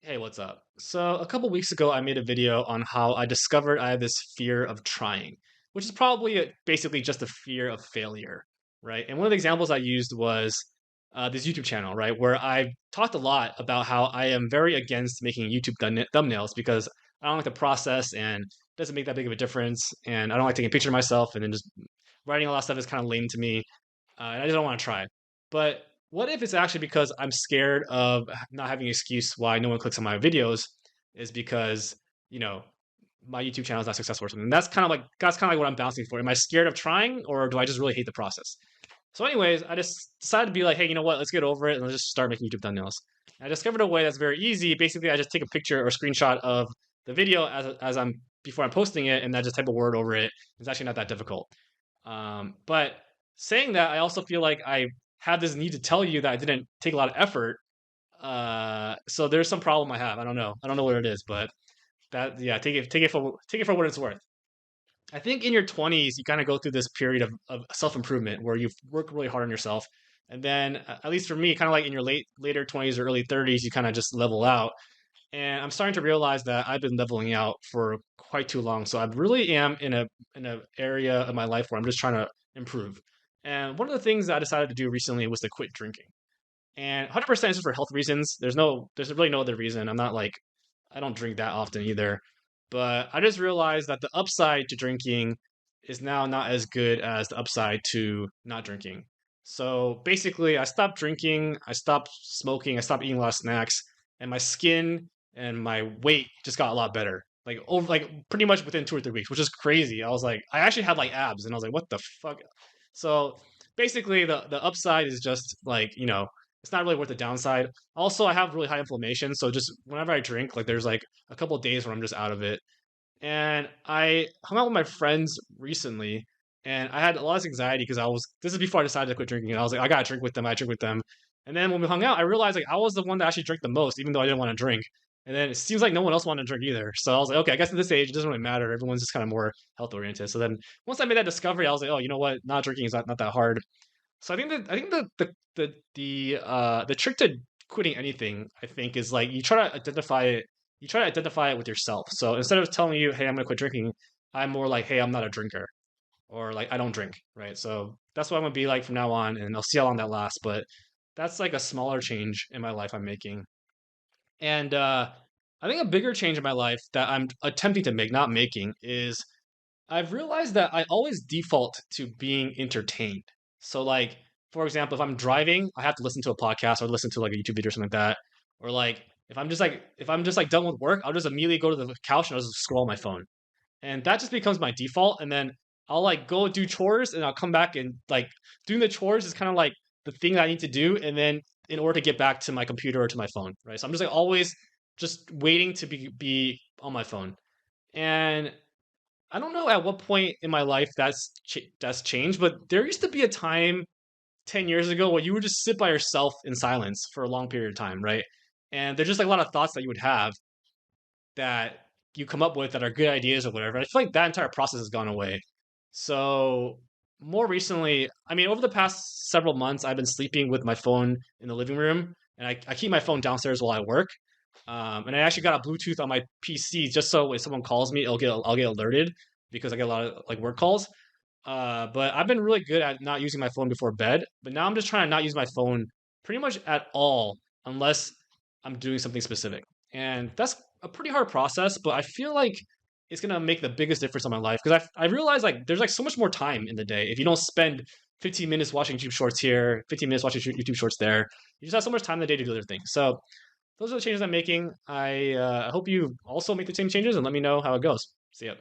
Hey, what's up? So, a couple weeks ago, I made a video on how I discovered I have this fear of trying, which is probably basically just a fear of failure, right? And one of the examples I used was this YouTube channel, right? Where I talked a lot about how I am very against making YouTube thumbnails because I don't like the process and it doesn't make that big of a difference. And I don't like taking a picture of myself and then just writing all that stuff is kind of lame to me. And I just don't want to try. But what if it's actually because I'm scared of not having an excuse why no one clicks on my videos is because, you know, my YouTube channel is not successful or something. That's kind of like what I'm bouncing for. Am I scared of trying or do I just really hate the process? So, anyways, I just decided to be like, hey, you know what? Let's get over it and let's just start making YouTube thumbnails. I discovered a way that's very easy. Basically, I just take a picture or screenshot of the video as I'm before I'm posting it, and I just type a word over it. It's actually not that difficult. But saying that, I also feel like I have this need to tell you that I didn't take a lot of effort. So there's some problem I have. I don't know. I don't know what it is, but that yeah, take it for what it's worth. I think in your 20s, you kind of go through this period of self improvement where you work really hard on yourself, and then at least for me, kind of like in your later 20s or early 30s, you kind of just level out. And I'm starting to realize that I've been leveling out for quite too long. So I really am in a area of my life where I'm just trying to improve. And one of the things that I decided to do recently was to quit drinking. And 100% is just for health reasons. There's really no other reason. I don't drink that often either. But I just realized that the upside to drinking is now not as good as the upside to not drinking. So basically, I stopped drinking, I stopped smoking, I stopped eating a lot of snacks, and my skin and my weight just got a lot better. Like pretty much within 2 or 3 weeks, which is crazy. I was like, I actually had like abs, and I was like, what the fuck? So basically, the upside is just like it's not really worth the downside. Also, I have really high inflammation, so just whenever I drink, like there's like a couple of days where I'm just out of it. And I hung out with my friends recently, and I had a lot of anxiety because this is before I decided to quit drinking, and I was like, I gotta drink with them, I drink with them. And then when we hung out, I realized like I was the one that actually drank the most, even though I didn't want to drink. And then it seems like no one else wanted to drink either. So I was like, okay, I guess at this age it doesn't really matter. Everyone's just kind of more health oriented. So then once I made that discovery, I was like, oh, you know what? Not drinking is not that hard. So I think the trick to quitting anything, I think, is like you try to identify it with yourself. So instead of telling you, "Hey, I'm gonna quit drinking," I'm more like, "Hey, I'm not a drinker," or like, "I don't drink." Right. So that's what I'm gonna be like from now on, and I'll see how long that lasts. But that's like a smaller change in my life I'm making. And I think a bigger change in my life that I'm attempting to make, not making, is I've realized that I always default to being entertained. So, like, for example, if I'm driving, I have to listen to a podcast or listen to like a YouTube video or something like that. Or like, if I'm just like done with work, I'll just immediately go to the couch and I'll just scroll my phone, and that just becomes my default. And then I'll like go do chores, and I'll come back and like doing the chores is kind of like the thing that I need to do, and then in order to get back to my computer or to my phone, right? So I'm just like always just waiting to be on my phone, and I don't know at what point in my life that's changed, but there used to be a time 10 years ago where you would just sit by yourself in silence for a long period of time, right? And there's just like a lot of thoughts that you would have that you come up with that are good ideas or whatever. I feel like that entire process has gone away. So more recently, I mean, over the past several months, I've been sleeping with my phone in the living room, and I keep my phone downstairs while I work. And I actually got a Bluetooth on my PC just so if someone calls me, I'll get alerted because I get a lot of like work calls. But I've been really good at not using my phone before bed. But now I'm just trying to not use my phone pretty much at all unless I'm doing something specific. And that's a pretty hard process, but I feel like it's gonna make the biggest difference on my life because I realize like there's like so much more time in the day if you don't spend 15 minutes watching YouTube Shorts here, 15 minutes watching YouTube Shorts there. You just have so much time in the day to do other things. So those are the changes I'm making. I hope you also make the same changes and let me know how it goes. See ya.